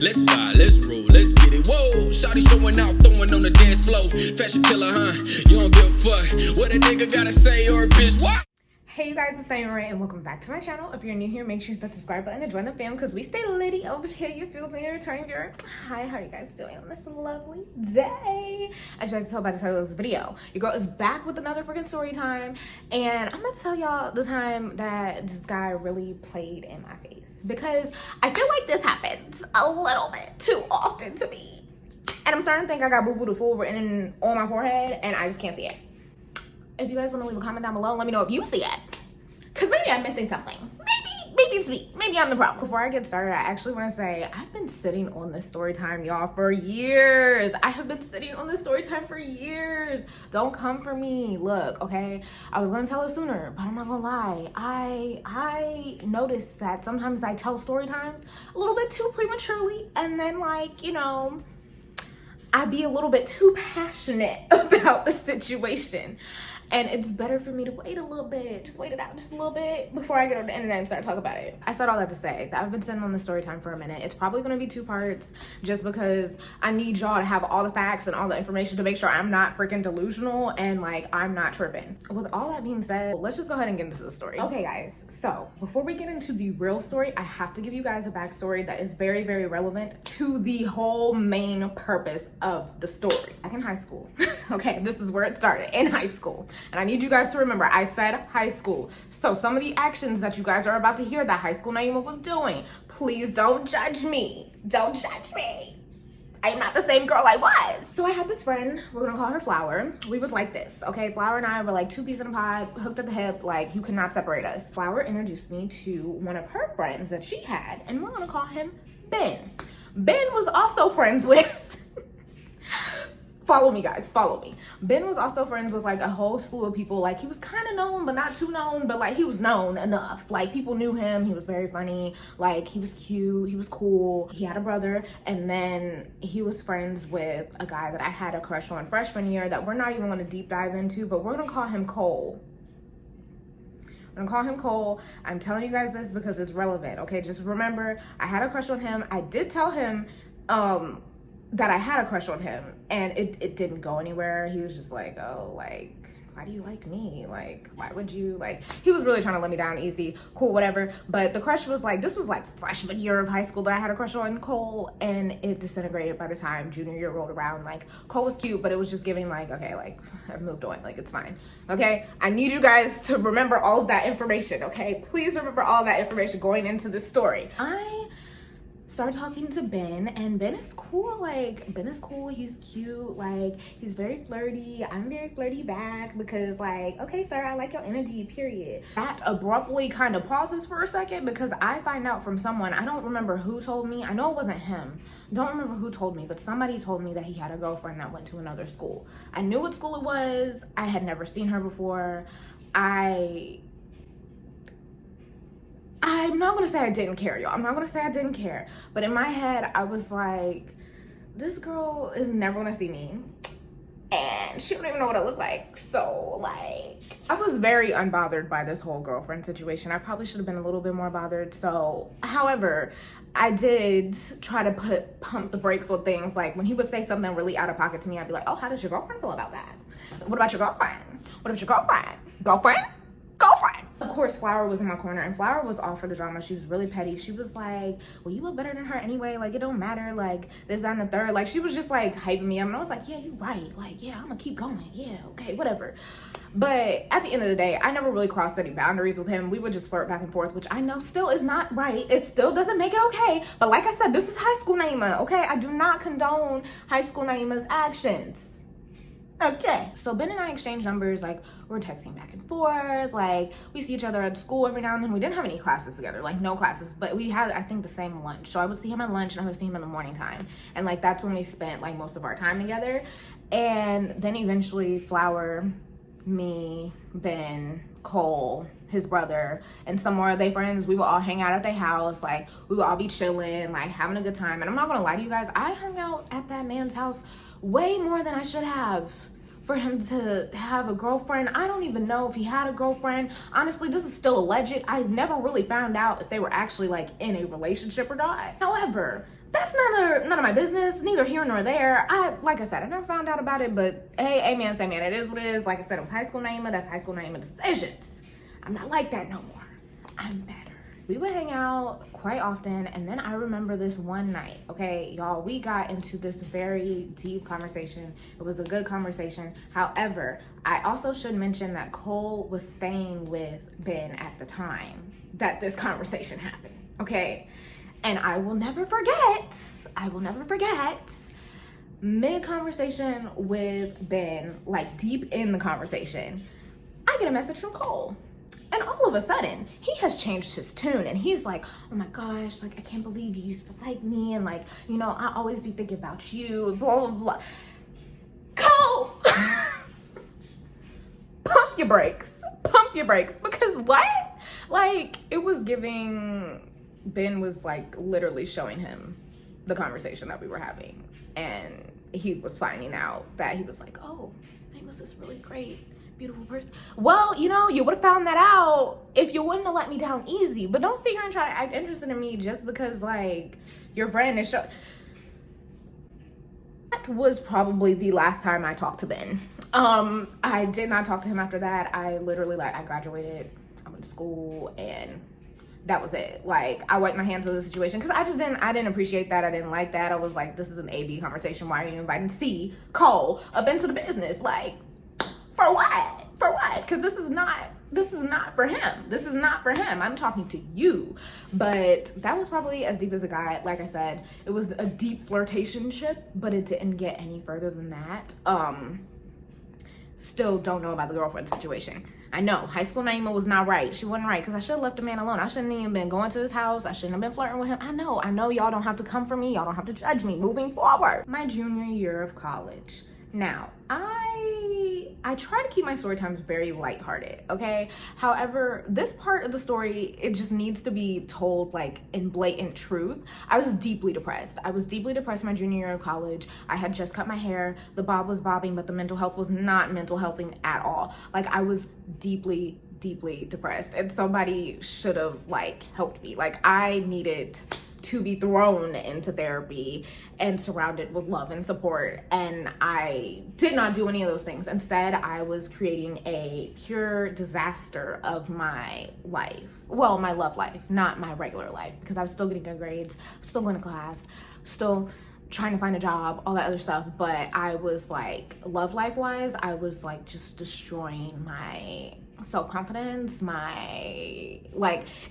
Let's vibe, let's roll, let's get it. Whoa, shawty showing out, throwing on the dance floor. Fashion killer, huh? You don't give a fuck what a nigga gotta say or a bitch. What? Hey you guys, it's Naimahrae and welcome back to my channel. If you're new here, make sure you hit that subscribe button and join the fam because we stay litty over here. You feel me? Returning viewer. Hi, how are you guys doing on this lovely day? As you guys can tell by the title of this video, your girl is back with another freaking story time, and I'm about to tell y'all the time that this guy really played in my face because I feel like this happens a little bit too often to me, and I'm starting to think I got boo-boo the fool written on my forehead and I just can't see it. If you guys want to leave a comment down below, let me know if you see it. Because maybe I'm missing something. Maybe it's me. Maybe I'm the problem. Before I get started, I actually want to say I've been sitting on this story time, y'all, for years. I have been sitting on this story time for years. Don't come for me. Look, okay? I was going to tell it sooner, but I'm not going to lie. I noticed that sometimes I tell story times a little bit too prematurely. And then, like, you know, I'd be a little bit too passionate about the situation. And it's better for me to wait a little bit, just wait it out just a little bit before I get on the internet and start talking about it. I said all that to say that I've been sitting on the story time for a minute. It's probably gonna be 2 parts just because I need y'all to have all the facts and all the information to make sure I'm not freaking delusional and like I'm not tripping. With all that being said, let's just go ahead and get into the story. Okay guys, so before we get into the real story, I have to give you guys a backstory that is very, very relevant to the whole main purpose of the story. Back in high school, okay, this is where it started, in high school. And I need you guys to remember, I said high school. So some of the actions that you guys are about to hear that high school Naimah was doing, please don't judge me. Don't judge me. I am not the same girl I was. So I had this friend, we're gonna call her Flower. We was like this, okay? Flower and I were like 2 peas in a pod, hooked at the hip, like you could not separate us. Flower introduced me to one of her friends that she had, and we're gonna call him Ben. Ben was also friends with follow me guys, follow me. Ben was also friends with like a whole slew of people. Like he was kind of known, but not too known, but like he was known enough. Like people knew him, he was very funny, like he was cute, he was cool. He had a brother, and then he was friends with a guy that I had a crush on freshman year that we're not even gonna deep dive into, but we're gonna call him Cole. I'm gonna call him Cole. I'm telling you guys this because it's relevant, okay? Just remember, I had a crush on him. I did tell him, that I had a crush on him, and it didn't go anywhere. He was just like, oh, like, why do you like me? Like, why would you, like, he was really trying to let me down easy, cool, whatever. But the crush was like, this was like freshman year of high school that I had a crush on Cole, and it disintegrated by the time junior year rolled around. Like, Cole was cute, but it was just giving like, okay, like, I've moved on, like, it's fine, okay? I need you guys to remember all of that information, okay? Please remember all of that information going into this story. I started talking to Ben, and Ben is cool. Like, Ben is cool, he's cute, like he's very flirty. I'm very flirty back because like, okay sir, I like your energy, period. That abruptly kind of pauses for a second because I find out from someone, I don't remember who told me, I know it wasn't him, don't remember who told me, but somebody told me that he had a girlfriend that went to another school. I knew what school it was, I had never seen her before. I'm not gonna say I didn't care, y'all. I'm not gonna say I didn't care. But in my head, I was like, this girl is never gonna see me. And she don't even know what I look like. So, like, I was very unbothered by this whole girlfriend situation. I probably should have been a little bit more bothered. So, however, I did try to pump the brakes on things. Like, when he would say something really out of pocket to me, I'd be like, oh, how does your girlfriend feel about that? What about your girlfriend? What about your girlfriend? Girlfriend? Of course, Flower was in my corner, and Flower was all for the drama. She was really petty. She was like, well, you look better than her anyway. Like, it don't matter. Like, this, that, and the third. Like, she was just, like, hyping me up. And I was like, yeah, you're right. Like, yeah, I'm gonna keep going. Yeah, okay, whatever. But at the end of the day, I never really crossed any boundaries with him. We would just flirt back and forth, which I know still is not right. It still doesn't make it okay. But like I said, this is high school Naimah, okay? I do not condone high school Naimah's actions. Okay, so Ben and I exchanged numbers. Like, we're texting back and forth. Like, we see each other at school every now and then. We didn't have any classes together, like no classes, but we had, I think, the same lunch. So I would see him at lunch and I would see him in the morning time, and like that's when we spent like most of our time together. And then eventually Flower, me, Ben, Cole, his brother, and some more of their friends, we would all hang out at their house. Like, we would all be chilling, like having a good time. And I'm not gonna lie to you guys, I hung out at that man's house way more than I should have for him to have a girlfriend. I don't even know if he had a girlfriend. Honestly, this is still alleged. I never really found out if they were actually like in a relationship or not. However, that's none of my business, neither here nor there. Like I said, I never found out about it, but hey, amen, say man, it is what it is. Like I said, it was high school Naimah, that's high school Naimah decisions. I'm not like that no more. I'm better. We would hang out quite often, and then I remember this one night, okay, y'all, we got into this very deep conversation. It was a good conversation. However, I also should mention that Cole was staying with Ben at the time that this conversation happened, okay? And I will never forget, mid-conversation with Ben, like deep in the conversation, I get a message from Cole. And all of a sudden, he has changed his tune, and he's like, oh my gosh, like, I can't believe you used to like me, and like, you know, I always be thinking about you, blah, blah, blah. Cole! Pump your brakes, because what? Like, it was giving, Ben was like literally showing him the conversation that we were having, and he was finding out that he was like, oh, Naimah's this really great, beautiful person. Well, you know, you would have found that out if you wouldn't have let me down easy. But don't sit here and try to act interested in me just because, like, your friend is That was probably the last time I talked to Ben. I did not talk to him after that. I literally, like, I graduated, I went to school, and that was it. Like, I wiped my hands of the situation because I didn't appreciate that. I didn't like that. I was like, this is an A-B conversation. Why are you inviting C, Cole, up into the business? Like, for what? Because this is not for him. This is not for him. I'm talking to you. But that was probably as deep as it got. Like I said, it was a deep flirtationship, but it didn't get any further than that. Still don't know about the girlfriend situation. I know high school Naimah was not right. She wasn't right because I should have left the man alone. I shouldn't even been going to his house. I shouldn't have been flirting with him. I know y'all don't have to come for me. Y'all don't have to judge me moving forward. My junior year of college. Now, I try to keep my story times very lighthearted, okay? However, this part of the story, it just needs to be told like in blatant truth. I was deeply depressed. My junior year of college. I had just cut my hair. The bob was bobbing, but the mental health was not mental healthing at all. Like, I was deeply depressed, and somebody should have like helped me. Like, I needed to be thrown into therapy and surrounded with love and support, and I did not do any of those things. Instead, I was creating a pure disaster of my life. Well, my love life, not my regular life, because I was still getting good grades, still going to class, still trying to find a job, all that other stuff. But I was like, love life wise, I was like just destroying my self-confidence,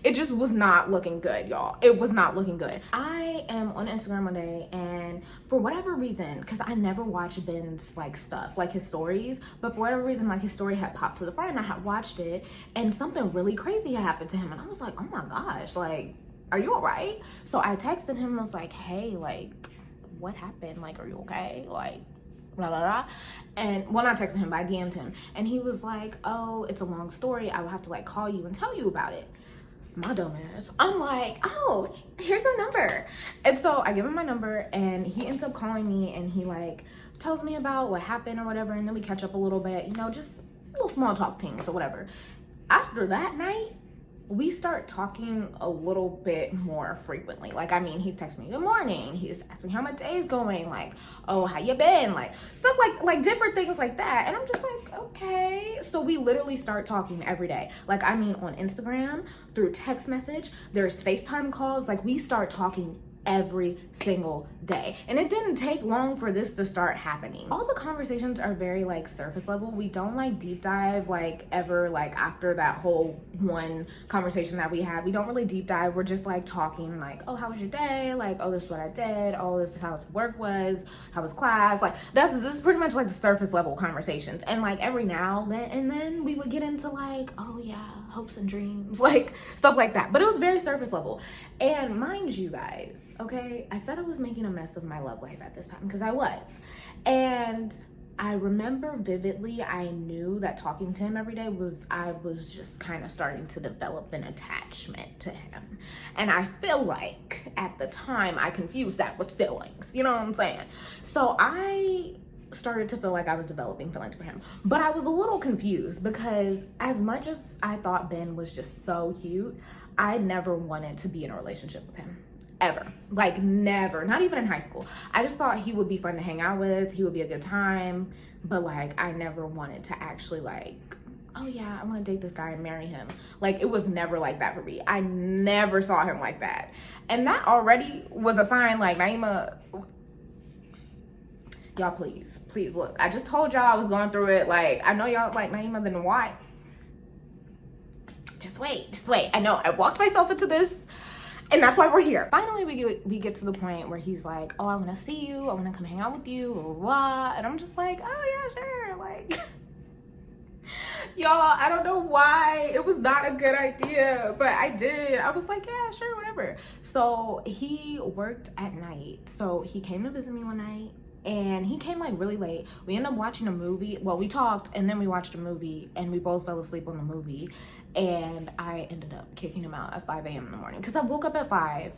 it just was not looking good, y'all. It was not looking good. I am on Instagram one day, and for whatever reason, because I never watched Ben's like stuff, like his stories, but for whatever reason, like his story had popped to the front, and I had watched it, and something really crazy had happened to him, and I was like, oh my gosh, like, are you all right? So I texted him and was like, hey, like, what happened? Like, are you okay? Like, blah, blah, blah. And, well, not texting him, but I DM'd him. And he was like, oh, it's a long story. I will have to, like, call you and tell you about it. My dumbass. I'm like, oh, here's my number. And so I give him my number, and he ends up calling me, and he, like, tells me about what happened or whatever, and then we catch up a little bit, you know, just little small talk things or whatever. After that night, we start talking a little bit more frequently. Like, I mean, he's texting me good morning, he's asking how my day's going, like, oh, how you been, like stuff like different things like that. And I'm just like, okay. So we literally start talking every day. Like, I mean, on Instagram, through text message, there's FaceTime calls. Like, we start talking every single day, and it didn't take long for this to start happening. All the conversations are very like surface level. We don't like deep dive like ever. Like, after that whole one conversation that we had, we don't really deep dive. We're just like talking like, oh, how was your day? Like, oh, this is what I did. Oh, this is how work was. How was class? Like, this is pretty much like the surface level conversations. And like every now and then we would get into like, oh yeah, hopes and dreams, like stuff like that. But it was very surface level. And mind you guys, okay, I said I was making a mess of my love life at this time, because I was. And I remember vividly, I knew that talking to him every day I was just kind of starting to develop an attachment to him. And I feel like at the time I confused that with feelings, you know what I'm saying? So I started to feel like I was developing feelings for him. But I was a little confused, because as much as I thought Ben was just so cute, I never wanted to be in a relationship with him. ever. Like, never. Not even in high school. I just thought he would be fun to hang out with. He would be a good time. But, like, I never wanted to actually, like, oh, yeah, I want to date this guy and marry him. Like, it was never like that for me. I never saw him like that. And that already was a sign, like, Naimah, y'all, please look. I just told y'all I was going through it. Like, I know y'all like Naimah, then why? Just wait. I know I walked myself into this, and that's why we're here. Finally, we get to the point where he's like, oh, I want to see you. I want to come hang out with you, blah, blah, blah. And I'm just like, oh, yeah, sure. Like, y'all, I don't know why. It was not a good idea, but I did. I was like, yeah, sure, whatever. So he worked at night. So he came to visit me one night. And he came like really late. We ended up watching a movie. Well, we talked and then we watched a movie and we both fell asleep on the movie. And I ended up kicking him out at 5 a.m. in the morning because I woke up at 5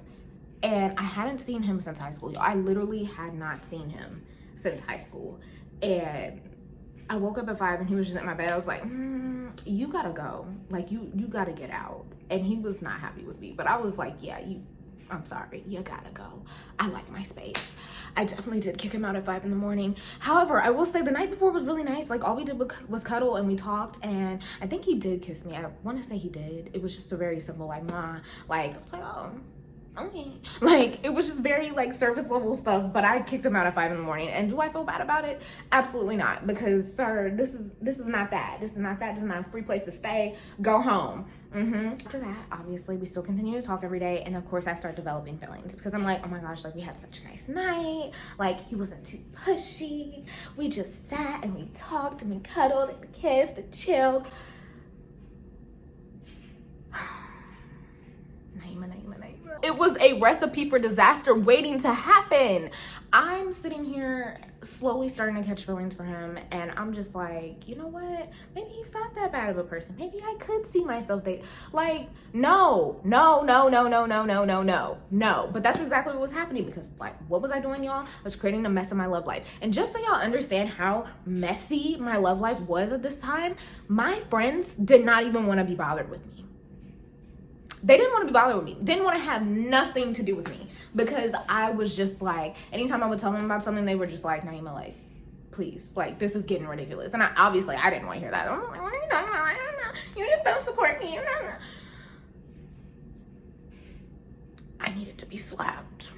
and I hadn't seen him since high school. I literally had not seen him since high school. And I woke up at 5 and he was just at my bed. I was like, you gotta go. Like, you gotta get out. And he was not happy with me. But I was like, yeah, I'm sorry, you gotta go. I like my space. I definitely did kick him out at 5 in the morning. However, I will say the night before was really nice. Like, all we did was cuddle and we talked, and I think he did kiss me. I want to say he did. It was just a very simple, like, nah. Like, I was like, oh, okay. Like, it was just very, like, surface level stuff, but I kicked him out at 5 in the morning. And do I feel bad about it? Absolutely not. Because, sir, this is not that. This is not that. This is not a free place to stay. Go home. After that, obviously, we still continue to talk every day. And of course, I start developing feelings because I'm like, oh my gosh, like, we had such a nice night. Like, he wasn't too pushy. We just sat and we talked and we cuddled and kissed and chilled. Naimah. It was a recipe for disaster waiting to happen. I'm sitting here slowly starting to catch feelings for him, and I'm just like, you know what? Maybe he's not that bad of a person. Maybe I could see myself date. Like, no. But that's exactly what was happening because, like, what was I doing, y'all? I was creating a mess in my love life. And just so y'all understand how messy my love life was at this time, my friends did not even want to be bothered with me. They didn't want to be bothered with me. Didn't want to have nothing to do with me because I was just like, anytime I would tell them about something, they were just like, Naimah, like, please, like, this is getting ridiculous. And I didn't want to hear that. I'm like, what are you talking about? I don't know. You just don't support me. I needed to be slapped.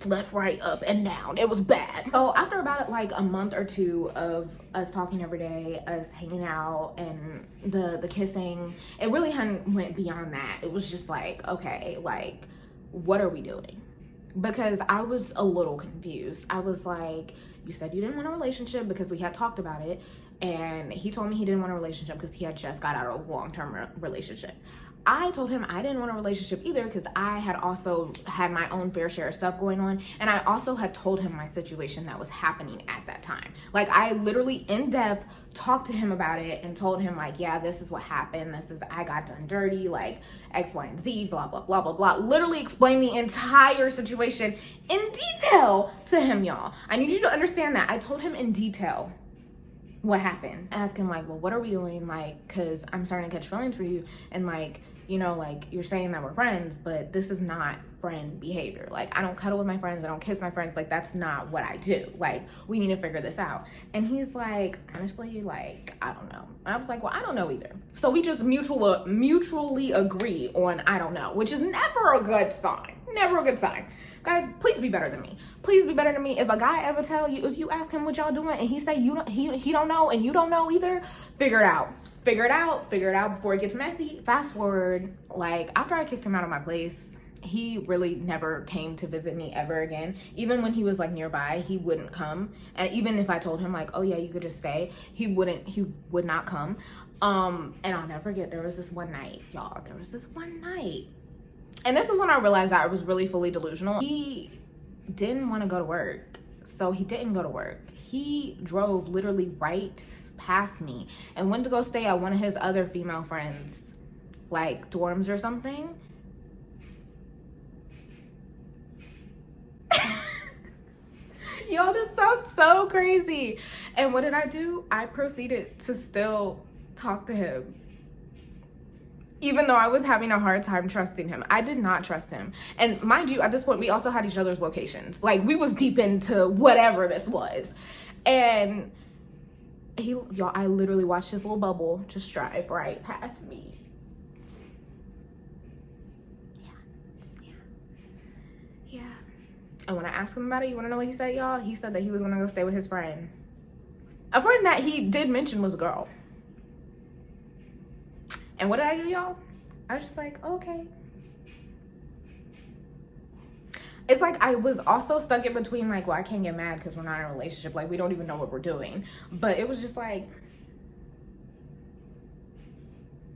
Left, right, up, and down. It was bad. So after about like a month or two of us talking every day, us hanging out, and the kissing, it really hadn't went beyond that. It was just like, okay, like, what are we doing? Because I was a little confused. I was like, you said you didn't want a relationship because we had talked about it, and he told me he didn't want a relationship because he had just got out of a long-term relationship. I told him I didn't want a relationship either because I had also had my own fair share of stuff going on. And I also had told him my situation that was happening at that time. Like, I literally in depth talked to him about it and told him, like, yeah, this is what happened. I got done dirty, like X, Y, and Z, blah, blah, blah, blah, blah. Literally explained the entire situation in detail to him, y'all. I need you to understand that. I told him in detail what happened. Ask him, like, well, what are we doing? Like, because I'm starting to catch feelings for you. And, like, you know, like, you're saying that we're friends, but this is not friend behavior. Like, I don't cuddle with my friends. I don't kiss my friends. Like, that's not what I do. Like, we need to figure this out. And he's like, honestly, like, I don't know. And I was like, well, I don't know either. So we just mutually agree on I don't know, which is never a good sign. Never a good sign. Guys, please be better than me. Please be better than me. If a guy ever tell you, if you ask him what y'all doing and he say he don't know and you don't know either, figure it out. Figure it out before it gets messy. Fast forward, like, after I kicked him out of my place, he really never came to visit me ever again. Even when he was, like, nearby, he wouldn't come. And even if I told him, like, oh yeah, you could just stay, he would not come. And I'll never forget, there was this one night, y'all. And this was when I realized that I was really fully delusional. He didn't want to go to work, so he didn't go to work. He drove literally right past me and went to go stay at one of his other female friends, like, dorms or something. Yo, this sounds so crazy. And what did I do? I proceeded to still talk to him even though I was having a hard time trusting him. I did not trust him. And mind you, at this point, we also had each other's locations. Like, we was deep into whatever this was. And y'all, I literally watched his little bubble just drive right past me. Yeah. And when I asked him about it, you want to know what he said, y'all? He said that he was going to go stay with his friend. A friend that he did mention was a girl. And what did I do, y'all? I was just like, okay. It's like I was also stuck in between, like, well, I can't get mad because we're not in a relationship. Like, we don't even know what we're doing. But it was just like,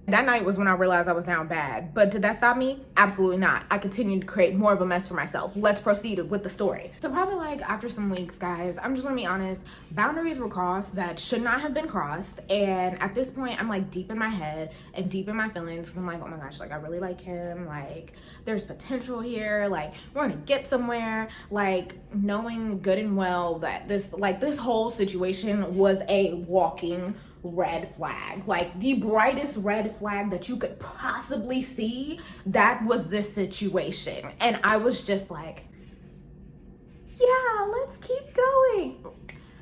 that night was when I realized I was down bad. But did that stop me? Absolutely not. I continued to create more of a mess for myself. Let's proceed with the story. So probably like after some weeks, guys, I'm just gonna be honest, boundaries were crossed that should not have been crossed. And at this point, I'm like deep in my head and deep in my feelings. I'm like, oh my gosh, like I really like him. Like there's potential here. Like we're gonna get somewhere. Like knowing good and well that this whole situation was a walking red flag, like the brightest red flag that you could possibly see. That was this situation. And I was just like, yeah, let's keep going.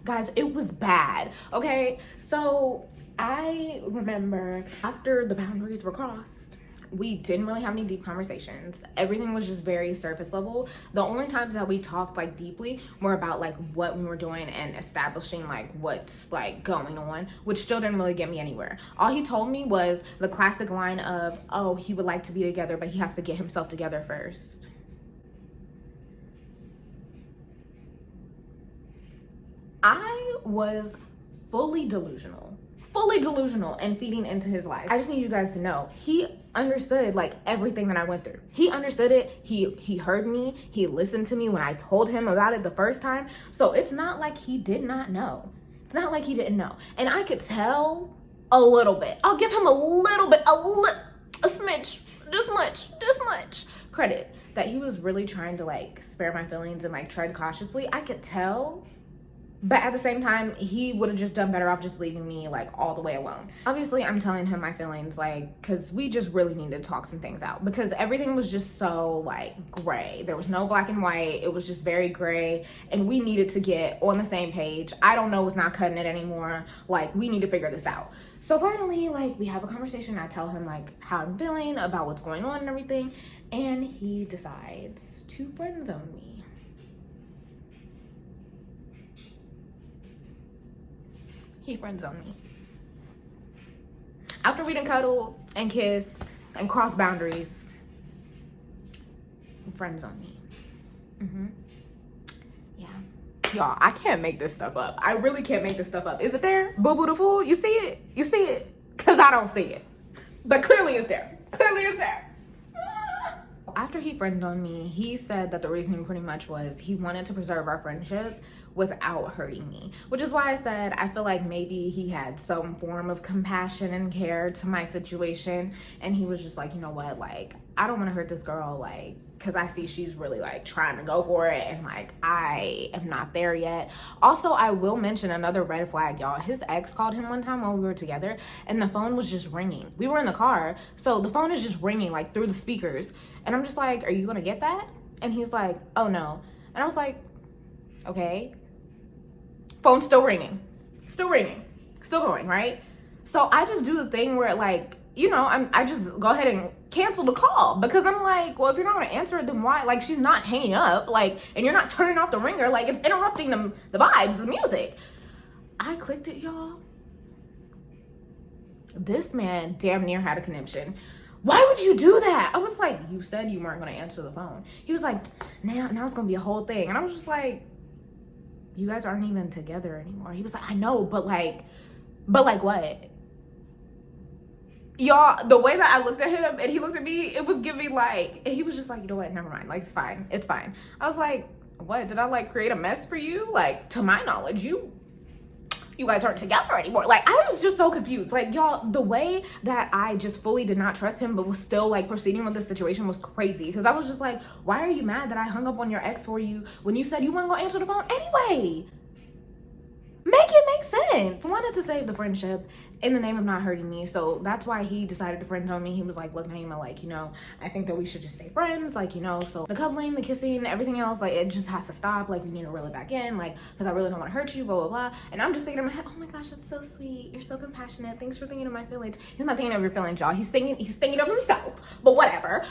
Guys, it was bad. Okay, so I remember after the boundaries were crossed, we didn't really have any deep conversations. Everything was just very surface level. The only times that we talked like deeply were about like what we were doing and establishing like what's like going on, which still didn't really get me anywhere. All he told me was the classic line of, oh, he would like to be together, but he has to get himself together first. I was fully delusional and feeding into his life. I just need you guys to know, he understood like everything that I went through. He understood it. He heard me. He listened to me when I told him about it the first time. So it's not like he did not know. It's not like he didn't know. And I could tell a little bit. I'll give him a little bit, a smidge, this much credit that he was really trying to like spare my feelings and like tread cautiously. I could tell. But at the same time, he would have just done better off just leaving me like all the way alone. Obviously, I'm telling him my feelings like, cause we just really needed to talk some things out because everything was just so like gray. There was no black and white. It was just very gray and we needed to get on the same page. I don't know what's not cutting it anymore. Like we need to figure this out. So finally, like we have a conversation. I tell him like how I'm feeling about what's going on and everything. And he decides to friend zone me. He friend zoned me. After we done cuddled and kissed and crossed boundaries, he friend zoned me. Yeah. Y'all, I can't make this stuff up. I really can't make this stuff up. Is it there? Boo Boo the Fool? You see it? You see it? Because I don't see it. But clearly it's there. Clearly it's there. After he friend zoned me, he said that the reasoning pretty much was he wanted to preserve our friendship without hurting me, which is why I said I feel like maybe he had some form of compassion and care to my situation, and he was just like, you know what, like I don't want to hurt this girl, like because I see she's really like trying to go for it and like I am not there yet. Also, I will mention another red flag, y'all. His ex called him one time while we were together and the phone was just ringing. We were in the car, so the phone is just ringing like through the speakers, and I'm just like, are you gonna get that? And he's like, oh no. And I was like, okay. Phone still ringing, still going, right? So I just do the thing where like, you know, I just go ahead and cancel the call because I'm like, well, if you're not gonna answer it, then why? Like, she's not hanging up, like, and you're not turning off the ringer, like it's interrupting the vibes, the music. I clicked it, y'all. This man damn near had a conniption. Why would you do that? I was like, you said you weren't gonna answer the phone. He was like, now it's gonna be a whole thing. And I was just like, you guys aren't even together anymore. He was like, I know, but like what? Y'all, the way that I looked at him and he looked at me, it was giving like, he was just like, you know what, never mind. Like, it's fine. I was like, what? Did I like create a mess for you? Like, to my knowledge, you guys aren't together anymore. Like, I was just so confused. Like, y'all, the way that I just fully did not trust him, but was still like proceeding with this situation was crazy. Because I was just like, why are you mad that I hung up on your ex for you when you said you weren't gonna answer the phone anyway? make it make sense. I wanted to save the friendship in the name of not hurting me. So that's why he decided to friend zone me. He was like, look, Naimah, like, you know, I think that we should just stay friends. Like, you know, so the cuddling, the kissing, everything else, like, it just has to stop. Like, we need to reel it back in. Like, because I really don't want to hurt you, blah, blah, blah. And I'm just thinking in my head, oh my gosh, that's so sweet. You're so compassionate. Thanks for thinking of my feelings. He's not thinking of your feelings, y'all. He's thinking of himself. But whatever.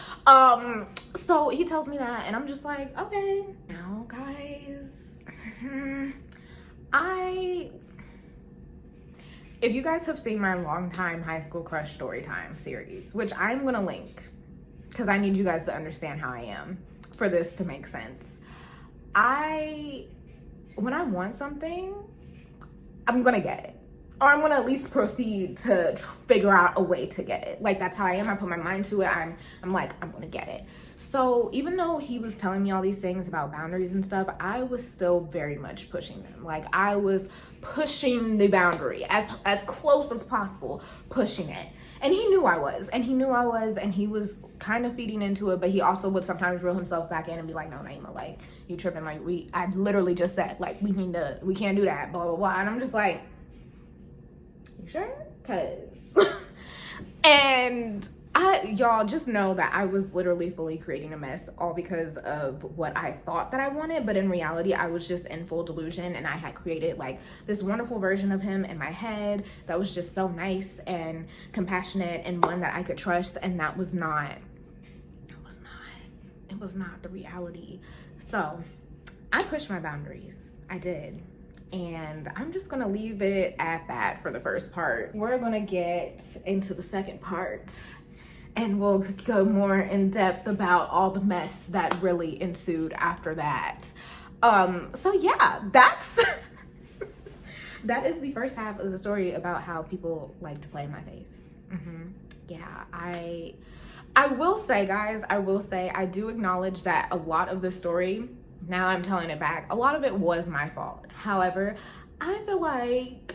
So he tells me that, and I'm just like, okay. Now, guys, if you guys have seen my longtime high school crush Storytime series, which I'm gonna link because I need you guys to understand how I am for this to make sense. When I want something, I'm gonna get it. Or I'm gonna at least proceed to figure out a way to get it. Like, that's how I am. I put my mind to it. I'm like, I'm gonna get it. So even though he was telling me all these things about boundaries and stuff, I was still very much pushing them. Like, I was pushing the boundary as close as possible, pushing it. And he knew I was, and he was kind of feeding into it, but he also would sometimes reel himself back in and be like, no, Naimah, like, you tripping, like, I literally just said, like, we can't do that, blah, blah, blah. And I'm just like, you sure? Cause and y'all just know that I was literally fully creating a mess, all because of what I thought that I wanted. But in reality, I was just in full delusion, and I had created like this wonderful version of him in my head that was just so nice and compassionate and one that I could trust. And that was not, it was not the reality. So I pushed my boundaries. I did. And I'm just gonna leave it at that for the first part. We're gonna get into the second part, and we'll go more in depth about all the mess that really ensued after that. So yeah, that's that is the first half of the story about how people like to play in my face. Yeah, I will say, guys, I do acknowledge that a lot of the story, now I'm telling it back, a lot of it was my fault. However, I feel like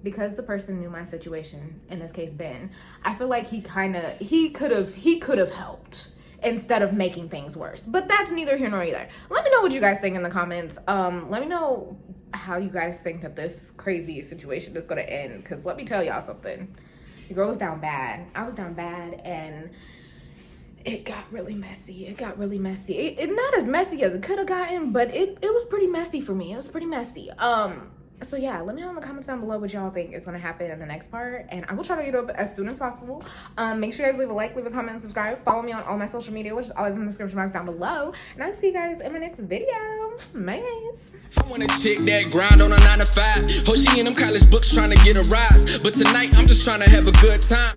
because the person knew my situation, in this case Ben, I feel like he could have helped instead of making things worse. But that's neither here nor there. Let me know what you guys think in the comments. Let me know how you guys think that this crazy situation is gonna end, because let me tell y'all something. The girl was down bad. I was down bad, and it got really messy. It not as messy as it could have gotten, but it was pretty messy for me. It was pretty messy. So yeah, let me know in the comments down below what y'all think is gonna happen in the next part, and I will try to get up as soon as possible. Make sure you guys leave a like, leave a comment, and subscribe. Follow me on all my social media, which is always in the description box down below. And I'll see you guys in my next video. Bye. I want a chick that grind on a 9 to 5. Oh, she in them college books trying to get a rise. But tonight, I'm just trying to have a good time.